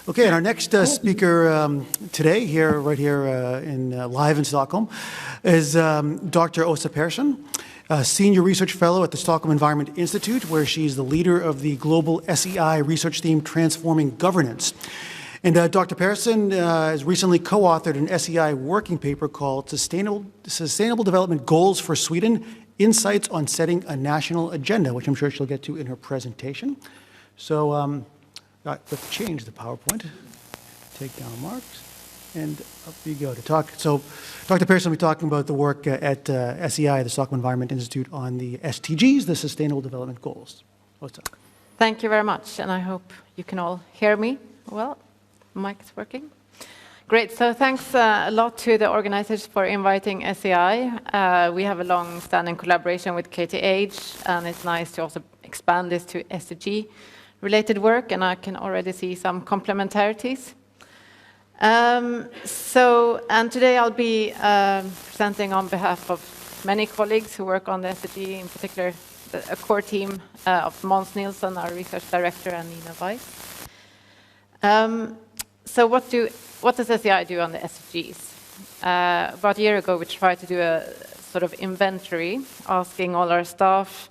Okay, and our next speaker today, right here live in Stockholm, is Dr. Åsa Persson, Senior Research Fellow at the Stockholm Environment Institute, where she's the leader of the global SEI research team, Transforming Governance. And Dr. Persson has recently co-authored an SEI working paper called Sustainable Development Goals for Sweden, Insights on Setting a National Agenda, which I'm sure she'll get to in her presentation. So let's change the PowerPoint, take down marks, and up you go to talk. So Dr. Persson will be talking about the work at SEI, the Stockholm Environment Institute, on the SDGs, the Sustainable Development Goals. What's up? Thank you very much, and I hope you can all hear me well. Mic is working. Great, so thanks a lot to the organizers for inviting SEI. We have a long-standing collaboration with KTH, and it's nice to also expand this to SDG-related work, and I can already see some complementarities. And today I'll be presenting on behalf of many colleagues who work on the SDG, in particular a core team of Måns Nilsson, our research director, and Nina Weiss. So what does SEI do on the SDGs? About a year ago, we tried to do a sort of inventory, asking all our staff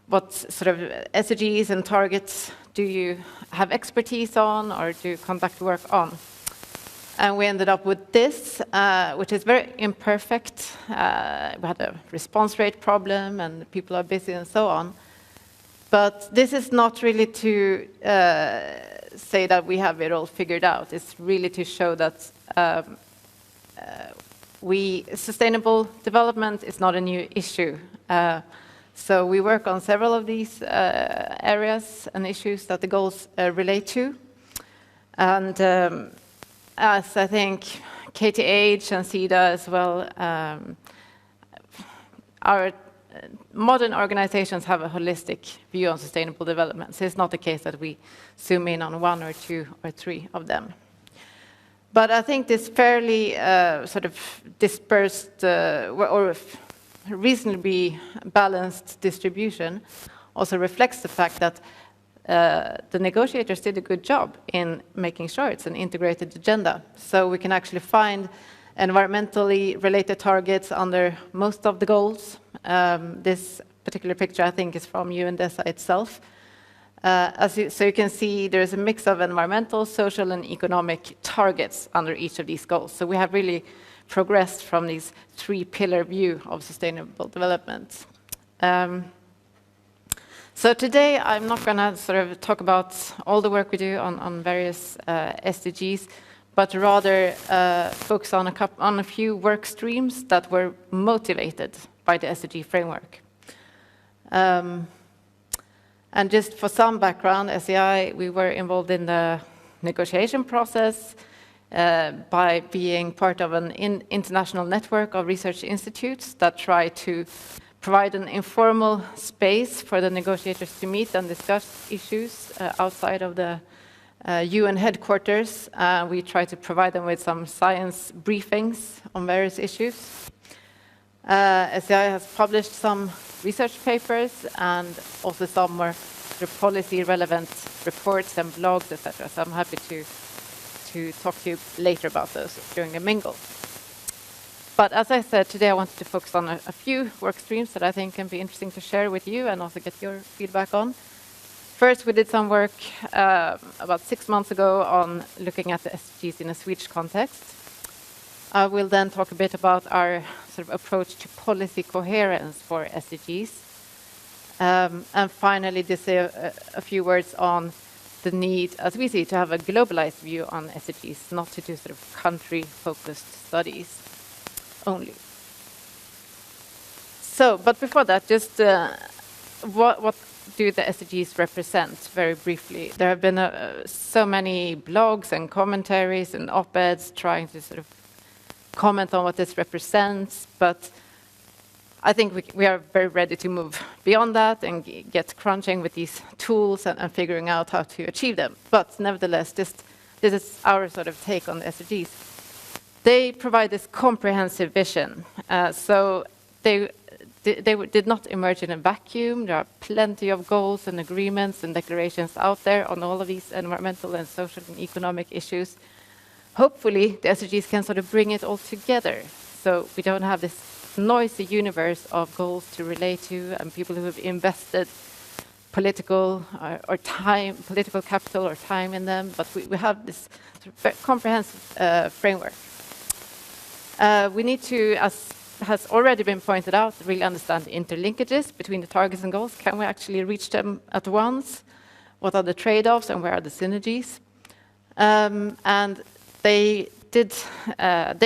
what sort of SDGs and targets do you have expertise on or do you conduct work on? And we ended up with this, which is very imperfect. We had a response rate problem and people are busy and so on. But this is not really to say that we have it all figured out. It's really to show that sustainable development is not a new issue. So we work on several of these areas and issues that the goals relate to. And as I think KTH and SIDA as well, our modern organizations have a holistic view on sustainable development. So it's not the case that we zoom in on one or two or three of them. But I think this fairly sort of dispersed or reasonably balanced distribution also reflects the fact that the negotiators did a good job in making sure it's an integrated agenda. So we can actually find environmentally related targets under most of the goals. This particular picture, I think, is from UNDESA itself. So you can see there's a mix of environmental, social, and economic targets under each of these goals. So we have really progressed from this three-pillar view of sustainable development. So today, I'm not going to sort of talk about all the work we do on various SDGs, but rather focus on a few work streams that were motivated by the SDG framework. And just for some background, SEI, we were involved in the negotiation process by being part of an international network of research institutes that try to provide an informal space for the negotiators to meet and discuss issues outside of the UN headquarters. We try to provide them with some science briefings on various issues. SEI has published some research papers and also some more policy-relevant reports and blogs, etc. So I'm happy to talk to you later about those during the mingle. But as I said, today I wanted to focus on a few work streams that I think can be interesting to share with you and also get your feedback on. First, we did some work about 6 months ago on looking at the SDGs in a Swedish context. I will then talk a bit about our sort of approach to policy coherence for SDGs. And finally, to say a few words on the need, as we see, to have a globalized view on SDGs, not to do sort of country-focused studies only. So, but before that, just what do the SDGs represent, very briefly? There have been so many blogs and commentaries and op-eds trying to sort of comment on what this represents, but I think we are very ready to move beyond that and get crunching with these tools and figuring out how to achieve them. But nevertheless, this is our sort of take on the SDGs. They provide this comprehensive vision. So they did not emerge in a vacuum. There are plenty of goals and agreements and declarations out there on all of these environmental and social and economic issues. Hopefully, the SDGs can sort of bring it all together, so we don't have this noisy universe of goals to relate to and people who have invested political political capital or time in them, but we have this sort of comprehensive framework. We need to, as has already been pointed out, really understand the interlinkages between the targets and goals. Can we actually reach them at once? What are the trade-offs and where are the synergies? And they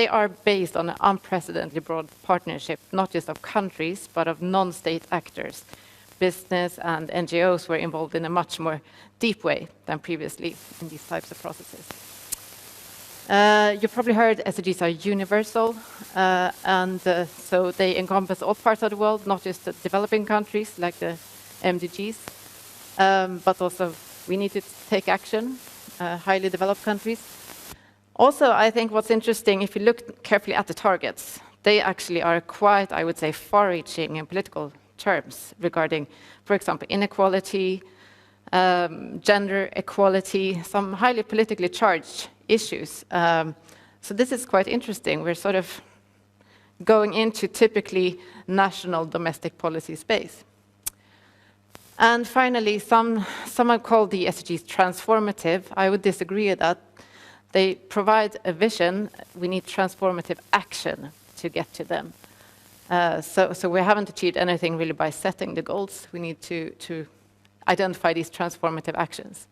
are based on an unprecedentedly broad partnership, not just of countries, but of non-state actors. Business and NGOs were involved in a much more deep way than previously in these types of processes. You probably heard SDGs are universal, so they encompass all parts of the world, not just the developing countries like the MDGs, but also we need to take action, highly developed countries. Also, I think what's interesting, if you look carefully at the targets, they actually are quite, I would say, far-reaching in political terms regarding, for example, inequality, gender equality, some highly politically charged issues. So this is quite interesting. We're sort of going into typically national domestic policy space. And finally, some have called the SDGs transformative. I would disagree with that. They provide a vision. We need transformative action to get to them. So we haven't achieved anything really by setting the goals. We need to identify these transformative actions.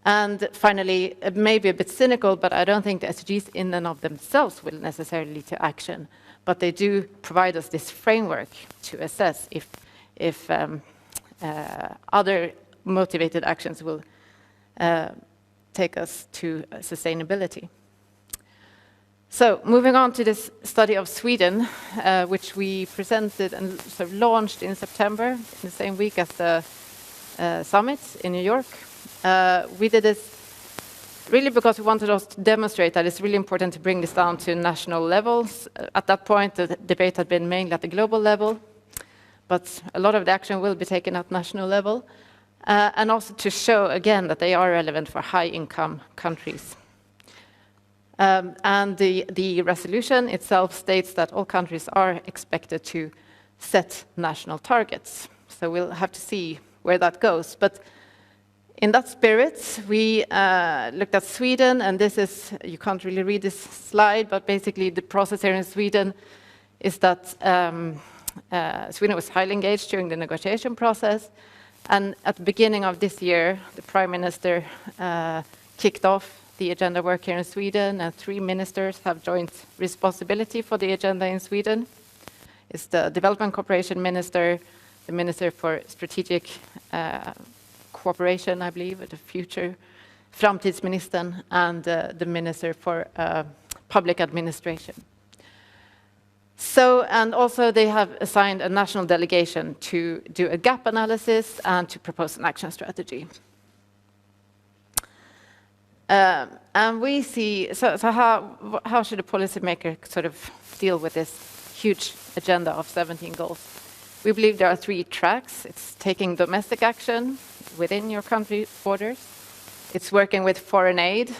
And finally, it may be a bit cynical, but I don't think the SDGs in and of themselves will necessarily lead to action. But they do provide us this framework to assess if other motivated actions will take us to sustainability. So moving on to this study of Sweden, which we presented and sort of launched in September, in the same week as the summit in New York. We did this really because we wanted us to demonstrate that it's really important to bring this down to national levels. At that point, the debate had been mainly at the global level, but a lot of the action will be taken at national level. And also to show, again, that they are relevant for high-income countries. And the resolution itself states that all countries are expected to set national targets. So we'll have to see where that goes. But in that spirit, we looked at Sweden, and this is, you can't really read this slide, but basically the process here in Sweden is that Sweden was highly engaged during the negotiation process. And at the beginning of this year, the Prime Minister kicked off the agenda work here in Sweden, and 3 ministers have joint responsibility for the agenda in Sweden. It's the Development Cooperation Minister, the Minister for Strategic Cooperation, I believe, the future Framtidsministern, and the Minister for Public Administration. So, and also they have assigned a national delegation to do a gap analysis and to propose an action strategy. And we see, so how should a policymaker sort of deal with this huge agenda of 17 goals? We believe there are 3 tracks. It's taking domestic action within your country borders. It's working with foreign aid,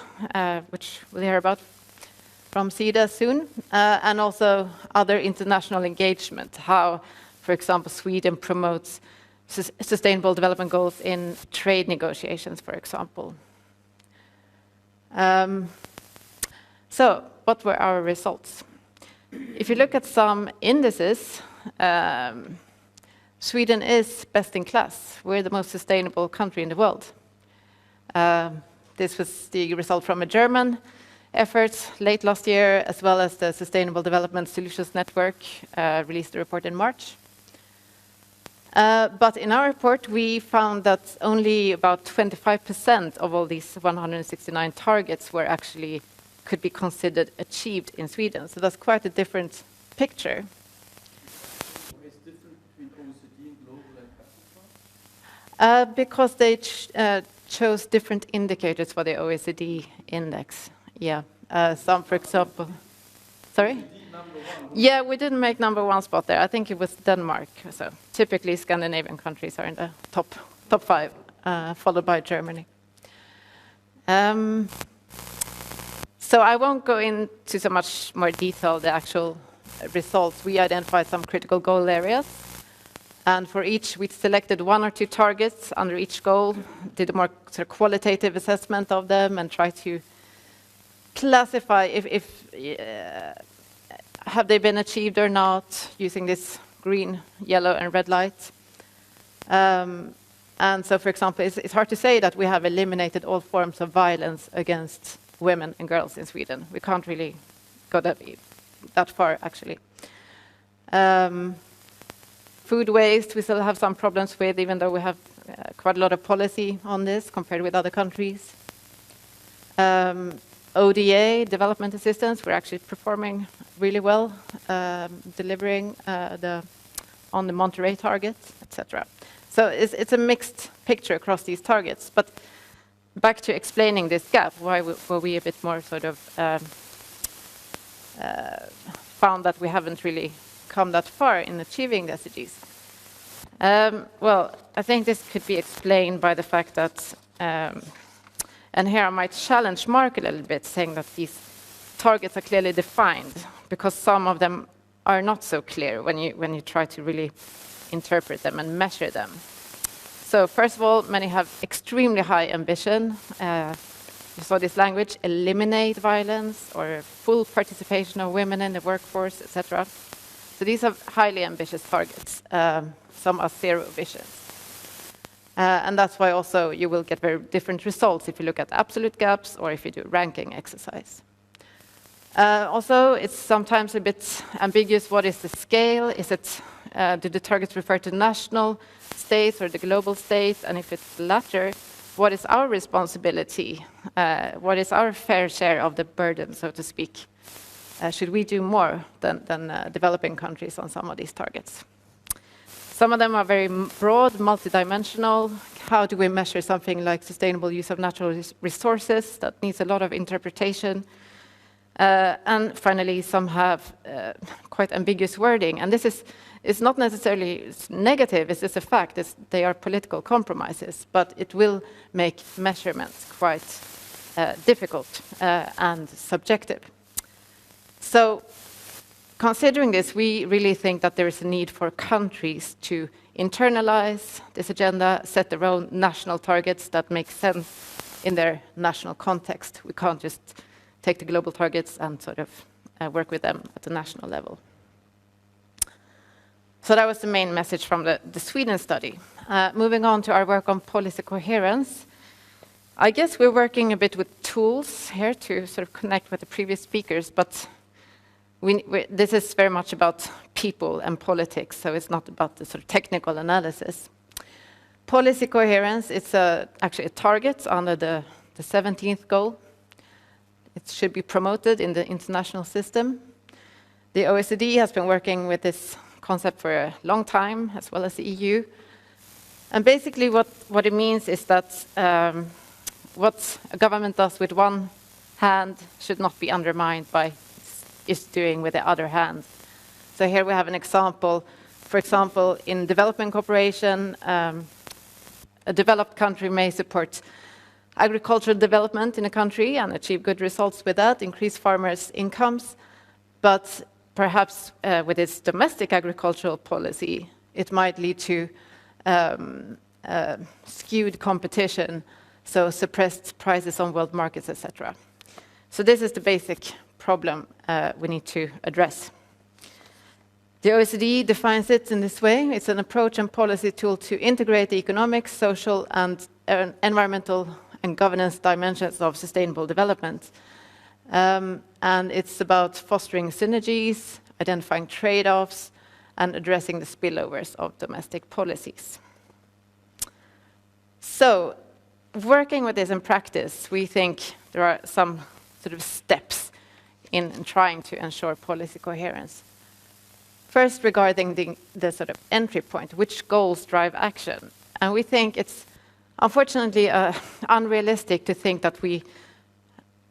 which we'll hear about from SIDA soon, and also other international engagement, how, for example, Sweden promotes sustainable development goals in trade negotiations, for example. So what were our results? If you look at some indices, Sweden is best in class. We're the most sustainable country in the world. This was the result from a German effort late last year, as well as the Sustainable Development Solutions Network released a report in March. But in our report, we found that only about 25% of all these 169 targets were actually could be considered achieved in Sweden. So that's quite a different picture. What is different between OECD and global and Persson? Because they chose different indicators for the OECD index. Yeah, some, for example, sorry? number one. Yeah, we didn't make number one spot there. I think it was Denmark. So typically Scandinavian countries are in the top 5, followed by Germany. So I won't go into so much more detail the actual results. We identified some critical goal areas. And for each, we selected 1 or 2 targets under each goal, did a more sort of qualitative assessment of them, and tried to classify if have they been achieved or not using this green, yellow, and red light. And so, for example, it's hard to say that we have eliminated all forms of violence against women and girls in Sweden. We can't really go that far, actually. Food waste, we still have some problems with, even though we have quite a lot of policy on this compared with other countries. ODA, development assistance, we're actually performing really well, delivering on the Monterey targets, etc. So it's a mixed picture across these targets. But back to explaining this gap, why were we a bit more sort of found that we haven't really come that far in achieving the SDGs? Well, I think this could be explained by the fact that, and here I might challenge Mark a little bit, saying that these targets are clearly defined, because some of them are not so clear when you try to really interpret them and measure them. So first of all, many have extremely high ambition. You saw this language, eliminate violence, or full participation of women in the workforce, etc. So these are highly ambitious targets. Some are zero visions. And that's why also you will get very different results if you look at absolute gaps or if you do a ranking exercise. Also, it's sometimes a bit ambiguous. What is the scale? Is it, do the targets refer to national states or the global states? And if it's the latter, what is our responsibility? What is our fair share of the burden, so to speak? Should we do more than developing countries on some of these targets? Some of them are very broad, multidimensional. How do we measure something like sustainable use of natural resources? That needs a lot of interpretation. And finally, some have quite ambiguous wording. And this is not necessarily negative, it's just a fact. They are political compromises, but it will make measurements quite difficult and subjective. So, considering this, we really think that there is a need for countries to internalize this agenda, set their own national targets that make sense in their national context. We can't just take the global targets and sort of work with them at the national level. So that was the main message from the Sweden study. Moving on to our work on policy coherence. I guess we're working a bit with tools here to sort of connect with the previous speakers, but this is very much about people and politics, so it's not about the sort of technical analysis. Policy coherence, it's actually a target under the 17th goal. It should be promoted in the international system. The OECD has been working with this concept for a long time, as well as the EU. And basically what it means is that what a government does with one hand should not be undermined by is doing with the other hand. So here we have an example. For example, in development cooperation, a developed country may support agricultural development in a country and achieve good results with that, increase farmers' incomes. But perhaps with its domestic agricultural policy, it might lead to skewed competition, so suppressed prices on world markets, etc. So this is the basic problem we need to address. The OECD defines it in this way. It's an approach and policy tool to integrate the economic, social, and environmental and governance dimensions of sustainable development. And it's about fostering synergies, identifying trade-offs, and addressing the spillovers of domestic policies. So, working with this in practice, we think there are some sort of steps in trying to ensure policy coherence. First, regarding the sort of entry point, which goals drive action? And we think it's unfortunately unrealistic to think that we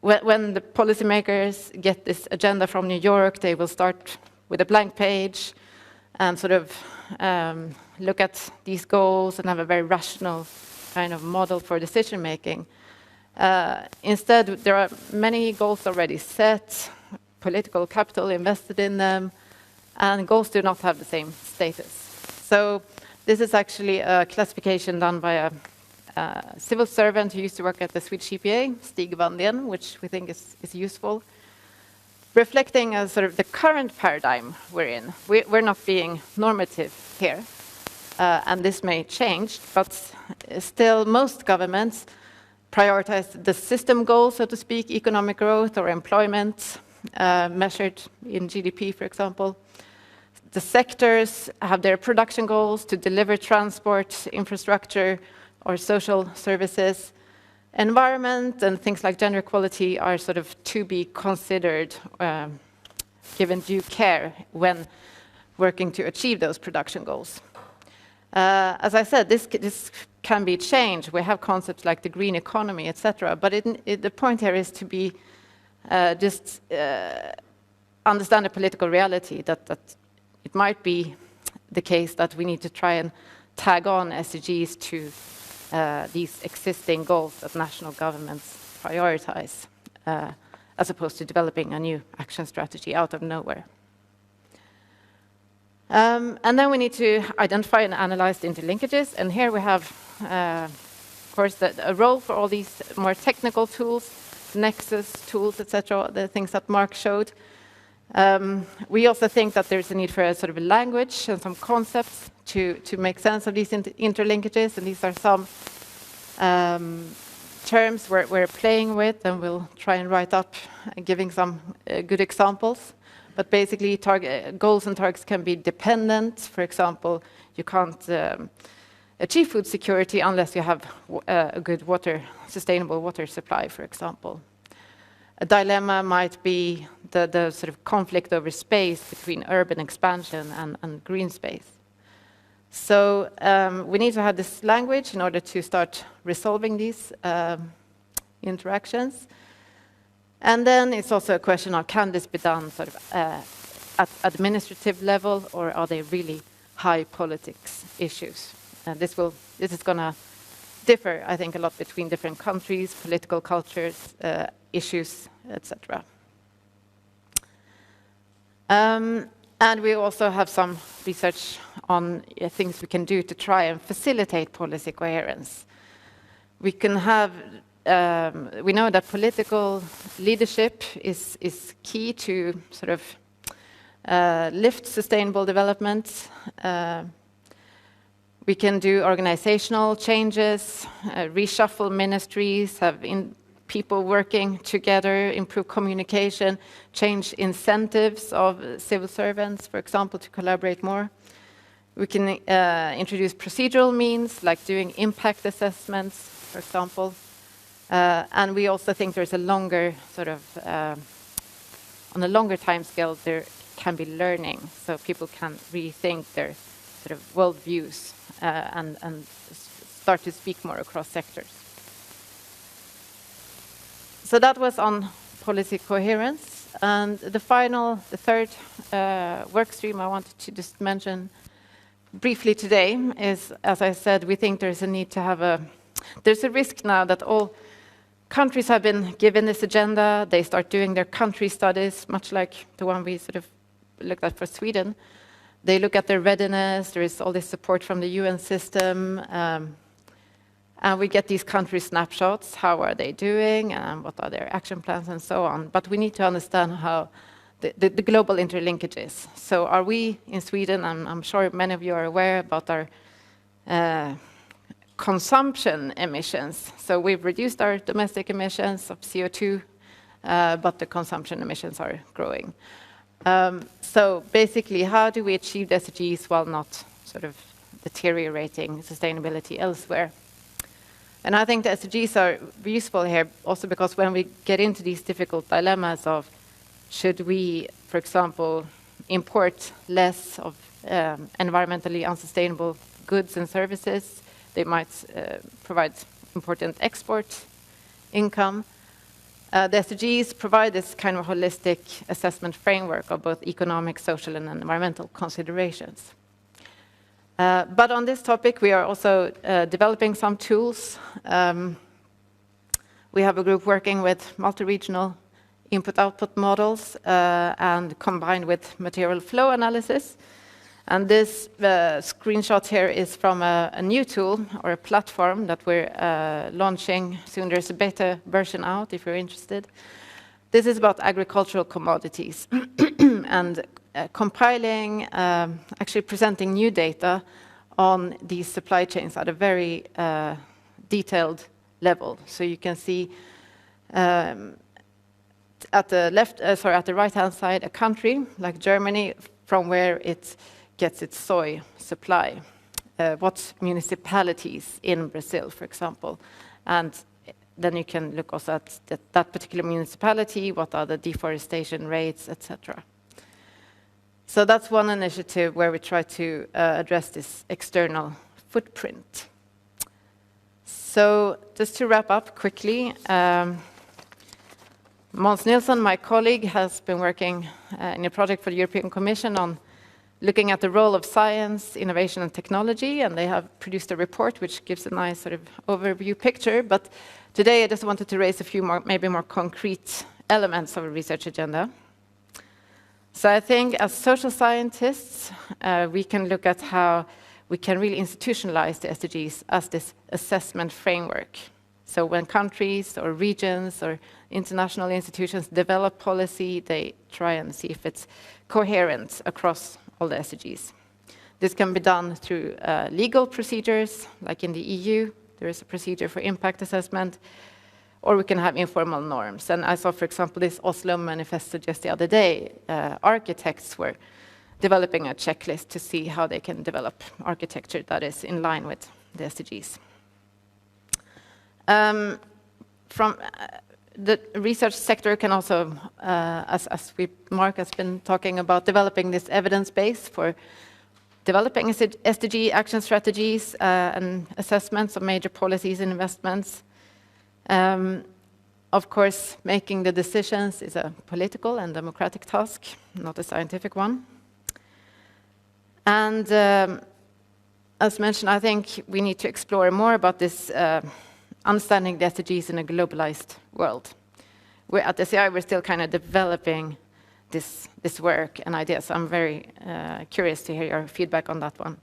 when the policymakers get this agenda from New York, they will start with a blank page and sort of look at these goals and have a very rational kind of model for decision making. Instead, there are many goals already set, political capital invested in them, and goals do not have the same status. So this is actually a classification done by a civil servant who used to work at the Swedish EPA, Stig Vandén, which we think is useful, reflecting sort of the current paradigm we're in. We're not being normative here, and this may change, but still most governments prioritize the system goals, so to speak, economic growth or employment, measured in GDP, for example. The sectors have their production goals to deliver transport, infrastructure, or social services. Environment and things like gender equality are sort of to be considered, given due care when working to achieve those production goals. As I said, this can be changed. We have concepts like the green economy, etc. But the point here is to be understand the political reality that it might be the case that we need to try and tag on SDGs to these existing goals that national governments prioritize, as opposed to developing a new action strategy out of nowhere. And then we need to identify and analyze the interlinkages. And here we have, of course, a role for all these more technical tools, nexus tools, etc., the things that Mark showed. We also think that there's a need for a sort of a language and some concepts to make sense of these interlinkages, and these are some terms we're playing with, and we'll try and write up giving some good examples. But basically, goals and targets can be dependent. For example, you can't achieve food security unless you have a good sustainable water supply, for example. A dilemma might be the sort of conflict over space between urban expansion and green space. So we need to have this language in order to start resolving these interactions. And then it's also a question of, can this be done sort of at administrative level, or are they really high politics issues? And this is going to differ, I think, a lot between different countries, political cultures, issues, etc. And we also have some research on things we can do to try and facilitate policy coherence. We can have, we know that political leadership is key to sort of lift sustainable development. We can do organizational changes, reshuffle ministries, have people working together, improve communication, change incentives of civil servants, for example, to collaborate more. We can introduce procedural means, like doing impact assessments, for example. And we also think there's a longer sort of, on a longer time scale, there can be learning, so people can rethink their sort of worldviews and start to speak more across sectors. So that was on policy coherence. And the third work stream I wanted to just mention briefly today is, as I said, we think there's a need to there's a risk now that all countries have been given this agenda. They start doing their country studies, much like the one we sort of looked at for Sweden. They look at their readiness. There is all this support from the UN system. And we get these country snapshots. How are they doing? And what are their action plans and so on? But we need to understand how the global interlinkages. So are we in Sweden, and I'm sure many of you are aware about our consumption emissions. So we've reduced our domestic emissions of CO2, but the consumption emissions are growing. So basically, how do we achieve the SDGs while not sort of deteriorating sustainability elsewhere? And I think the SDGs are useful here also because when we get into these difficult dilemmas of should we, for example, import less of environmentally unsustainable goods and services, they might provide important export income. The SDGs provide this kind of holistic assessment framework of both economic, social, and environmental considerations. But on this topic, we are also developing some tools. We have a group working with multi-regional input-output models and combined with material flow analysis. And this screenshot here is from a new tool or a platform that we're launching soon. There's a beta version out if you're interested. This is about agricultural commodities and compiling, actually presenting new data on these supply chains at a very detailed level. So you can see at the right-hand side, a country like Germany, from where it gets its soy supply. What municipalities in Brazil, for example. And then you can look also at that particular municipality, what are the deforestation rates, etc. So that's one initiative where we try to address this external footprint. So just to wrap up quickly, Måns Nilsson, my colleague, has been working in a project for the European Commission on looking at the role of science, innovation, and technology, and they have produced a report which gives a nice sort of overview picture. But today I just wanted to raise a few more, maybe more concrete elements of a research agenda. So I think as social scientists, we can look at how we can really institutionalize the SDGs as this assessment framework. So when countries or regions or international institutions develop policy, they try and see if it's coherent across all the SDGs. This can be done through legal procedures, like in the EU, there is a procedure for impact assessment, or we can have informal norms. And I saw, for example, this Oslo manifesto just the other day. Architects were developing a checklist to see how they can develop architecture that is in line with the SDGs. From the research sector can also, as Mark has been talking about, developing this evidence base for developing SDG action strategies and assessments of major policies and investments. Of course, making the decisions is a political and democratic task, not a scientific one. And as mentioned, I think we need to explore more about this understanding the SDGs in a globalized world. We're at SEI, we're still kind of developing this work and ideas. I'm very curious to hear your feedback on that one.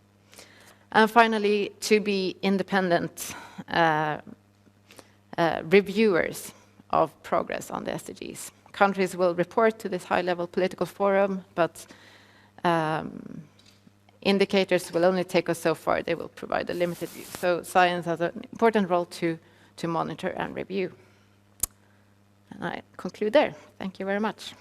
And finally, to be independent reviewers of progress on the SDGs. Countries will report to this high-level political forum, but indicators will only take us so far. They will provide a limited view. So science has an important role to monitor and review. And I conclude there. Thank you very much.